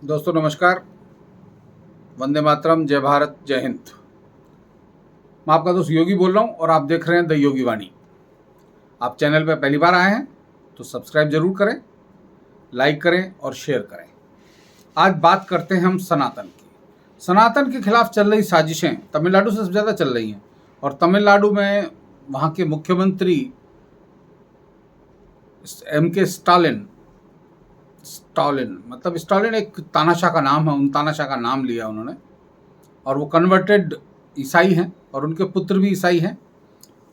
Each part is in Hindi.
दोस्तों नमस्कार। वंदे मातरम, जय भारत, जय हिंद। मैं आपका दोस्त योगी बोल रहा हूं और आप देख रहे हैं द योगी वाणी। आप चैनल पर पहली बार आए हैं तो सब्सक्राइब जरूर करें, लाइक करें और शेयर करें। आज बात करते हैं हम सनातन की। सनातन के खिलाफ चल रही साजिशें तमिलनाडु से सबसे ज़्यादा चल रही हैं और तमिलनाडु में वहाँ के मुख्यमंत्री MK स्टालिन एक तानाशाह का नाम है, उन तानाशाह का नाम लिया उन्होंने। और वो कन्वर्टेड ईसाई हैं और उनके पुत्र भी ईसाई हैं,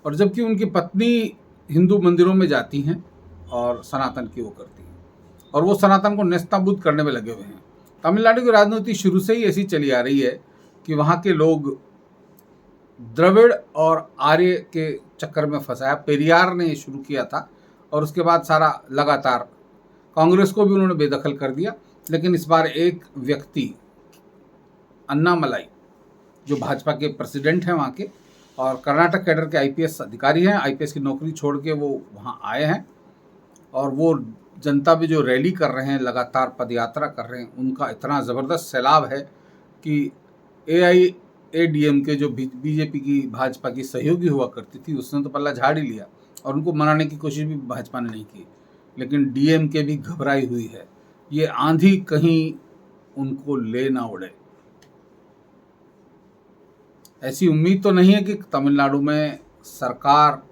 और जबकि उनकी पत्नी हिंदू मंदिरों में जाती हैं और सनातन की वो करती हैं, और वो सनातन को नेस्तनाबूद करने में लगे हुए हैं। तमिलनाडु की राजनीति शुरू से ही ऐसी चली आ रही है कि वहाँ के लोग द्रविड़ और आर्य के चक्कर में फंसाया। पेरियार ने ये शुरू किया था और उसके बाद सारा लगातार कांग्रेस को भी उन्होंने बेदखल कर दिया। लेकिन इस बार एक व्यक्ति अन्नामलाई, जो भाजपा के प्रेसिडेंट हैं वहाँ के और कर्नाटक कैडर के IPS अधिकारी हैं, IPS की नौकरी छोड़ के वो वहाँ आए हैं, और वो जनता भी जो रैली कर रहे हैं, लगातार पदयात्रा कर रहे हैं, उनका इतना ज़बरदस्त सैलाब है कि AIADMK जो BJP की भाजपा की सहयोगी हुआ करती थी, उसने तो पल्ला झाड़ ही लिया और उनको मनाने की कोशिश भी भाजपा ने नहीं की। लेकिन DMK भी घबराई हुई है, ये आंधी कहीं उनको ले ना उड़े। ऐसी उम्मीद तो नहीं है कि तमिलनाडु में सरकार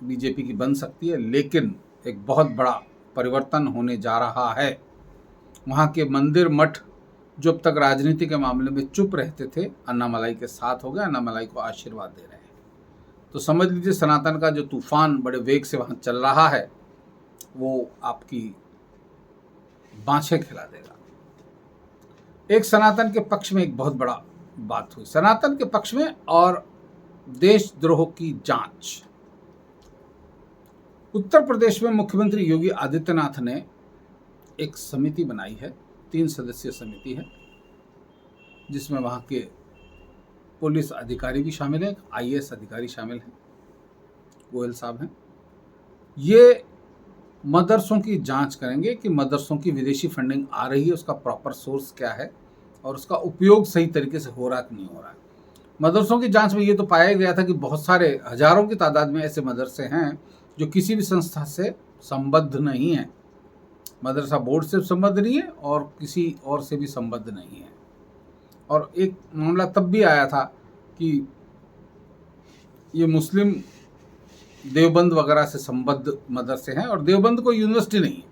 बीजेपी की बन सकती है, लेकिन एक बहुत बड़ा परिवर्तन होने जा रहा है। वहाँ के मंदिर मठ जो अब तक राजनीति के मामले में चुप रहते थे, अन्नामलाई के साथ हो गए, अन्नामलाई को आशीर्वाद दे रहे हैं। तो समझ लीजिए सनातन का जो तूफान बड़े वेग से वहाँ चल रहा है, वो आपकी बाँछें खिला देगा। एक सनातन के पक्ष में एक बहुत बड़ा बात हुई, सनातन के पक्ष में और देशद्रोह की जांच। उत्तर प्रदेश में मुख्यमंत्री योगी आदित्यनाथ ने एक समिति बनाई है, 3 सदस्यीय समिति है, जिसमें वहाँ के पुलिस अधिकारी भी शामिल हैं, IAS अधिकारी शामिल हैं, गोयल साहब हैं। ये मदरसों की जांच करेंगे कि मदरसों की विदेशी फंडिंग आ रही है, उसका प्रॉपर सोर्स क्या है और उसका उपयोग सही तरीके से हो रहा है कि नहीं हो रहा है। मदरसों की जांच में ये तो पाया गया था कि बहुत सारे हजारों की तादाद में ऐसे मदरसे हैं जो किसी भी संस्था से संबद्ध नहीं है, मदरसा बोर्ड से संबद्ध नहीं है और किसी और से भी संबद्ध नहीं है। और एक मामला तब भी आया था कि ये मुस्लिम देवबंद वगैरह से संबद्ध मदरसे हैं और देवबंद कोई यूनिवर्सिटी नहीं है,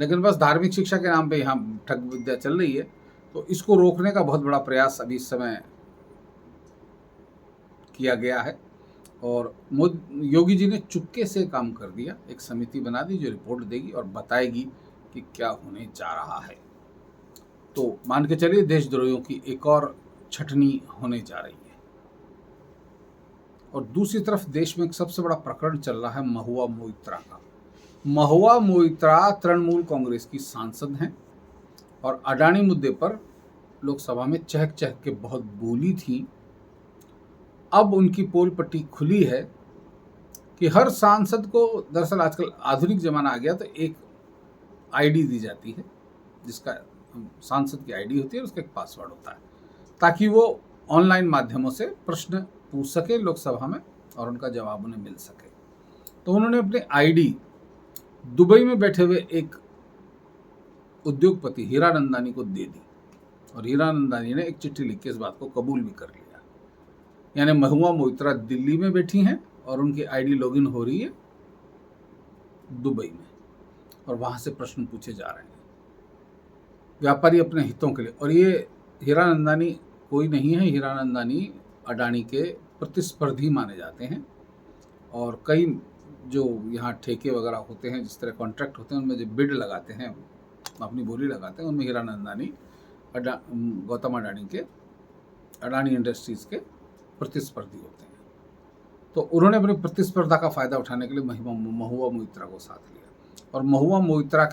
लेकिन बस धार्मिक शिक्षा के नाम पे यहाँ ठग विद्या चल रही है। तो इसको रोकने का बहुत बड़ा प्रयास अभी इस समय किया गया है और योगी जी ने चुपके से काम कर दिया। एक समिति बना दी जो रिपोर्ट देगी और बताएगी कि क्या होने जा रहा है। तो मान के चलिए देशद्रोहियों की एक और छटनी होने जा रही है। और दूसरी तरफ देश में एक सबसे बड़ा प्रकरण चल रहा है महुआ मोइत्रा का। महुआ मोइत्रा तृणमूल कांग्रेस की सांसद हैं और अडानी मुद्दे पर लोकसभा में चहक चहक के बहुत बोली थी। अब उनकी पोल पट्टी खुली है कि हर सांसद को, दरअसल आजकल आधुनिक जमाना आ गया, तो एक ID दी जाती है, जिसका सांसद की ID होती है, उसका एक पासवर्ड होता है, ताकि वो ऑनलाइन माध्यमों से प्रश्न पूछ सके लोकसभा में और उनका जवाब उन्हें मिल सके। तो उन्होंने अपने ID दुबई में बैठे हुए एक उद्योगपति हीरानंदानी को दे दी और हीरानंदानी ने एक चिट्ठी लिख के इस बात को कबूल भी कर लिया। यानी महुआ मोइत्रा दिल्ली में बैठी हैं और उनकी ID लॉगिन हो रही है दुबई में और वहाँ से प्रश्न पूछे जा रहे हैं व्यापारी अपने हितों के लिए। और ये हीरानंदानी कोई नहीं है, हीरानंदानी अडानी के प्रतिस्पर्धी माने जाते हैं और कई जो यहाँ ठेके वगैरह होते हैं, जिस तरह कॉन्ट्रैक्ट होते हैं, उनमें जो बिड लगाते हैं, अपनी बोली लगाते हैं, उनमें हीरानंदानी गौतम अडानी के अडानी इंडस्ट्रीज़ के प्रतिस्पर्धी होते हैं। तो उन्होंने अपनी प्रतिस्पर्धा का फ़ायदा उठाने के लिए महुआ मोइत्रा को साथ लिया और महुआ मोइत्रा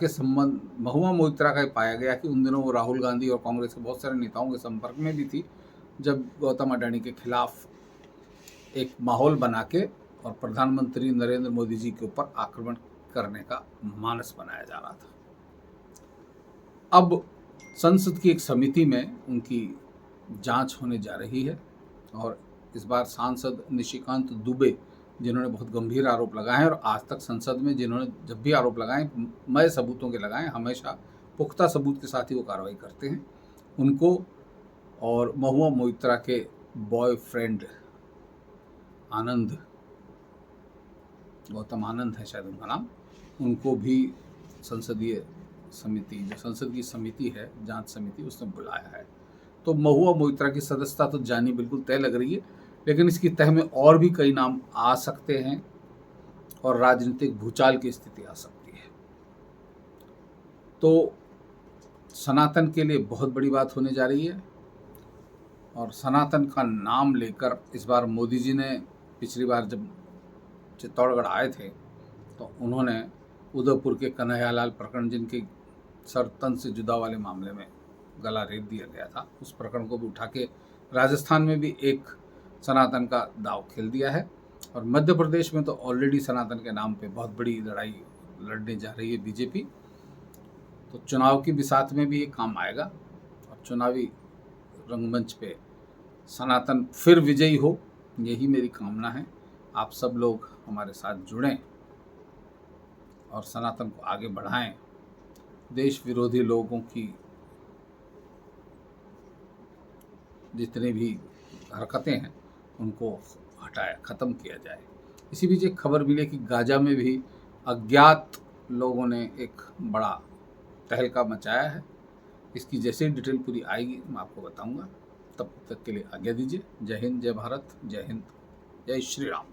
का पाया गया कि उन दिनों वो राहुल गांधी और कांग्रेस के बहुत सारे नेताओं के संपर्क में भी थी, जब गौतम अडानी के खिलाफ एक माहौल बना के और प्रधानमंत्री नरेंद्र मोदी जी के ऊपर आक्रमण करने का मानस बनाया जा रहा था। अब संसद की एक समिति में उनकी जांच होने जा रही है और इस बार सांसद निशिकांत दुबे, जिन्होंने बहुत गंभीर आरोप लगाए हैं और आज तक संसद में जिन्होंने जब भी आरोप लगाए मय सबूतों के लगाए, हमेशा पुख्ता सबूत के साथ ही वो कार्रवाई करते हैं, उनको और महुआ मोइत्रा के बॉयफ्रेंड आनंद, गौतम आनंद है शायद उनका नाम, उनको भी संसदीय समिति, जो संसद की समिति है, जांच समिति, उसने बुलाया है। तो महुआ मोइत्रा की सदस्यता तो जानी बिल्कुल तय लग रही है, लेकिन इसकी तह में और भी कई नाम आ सकते हैं और राजनीतिक भूचाल की स्थिति आ सकती है। तो सनातन के लिए बहुत बड़ी बात होने जा रही है और सनातन का नाम लेकर इस बार मोदी जी ने, पिछली बार जब चित्तौड़गढ़ आए थे तो उन्होंने उदयपुर के कन्हैयालाल प्रकरण, जिनके सर तन से जुदा वाले मामले में गला रेत दिया गया था, उस प्रकरण को भी उठा के राजस्थान में भी एक सनातन का दाव खेल दिया है और मध्य प्रदेश में तो ऑलरेडी सनातन के नाम पे बहुत बड़ी लड़ाई लड़ने जा रही है बीजेपी। तो चुनाव की बिसात में भी ये काम आएगा और चुनावी रंगमंच पे सनातन फिर विजयी हो, यही मेरी कामना है। आप सब लोग हमारे साथ जुड़ें और सनातन को आगे बढ़ाएं। देश विरोधी लोगों की जितनी भी हरकतें हैं उनको हटाया, ख़त्म किया जाए। इसी बीच एक खबर मिली कि गाजा में भी अज्ञात लोगों ने एक बड़ा तहलका मचाया है। इसकी जैसे ही डिटेल पूरी आएगी मैं आपको बताऊंगा। तब तक के लिए आज्ञा दीजिए। जय हिंद, जय भारत, जय हिंद, जय श्री राम।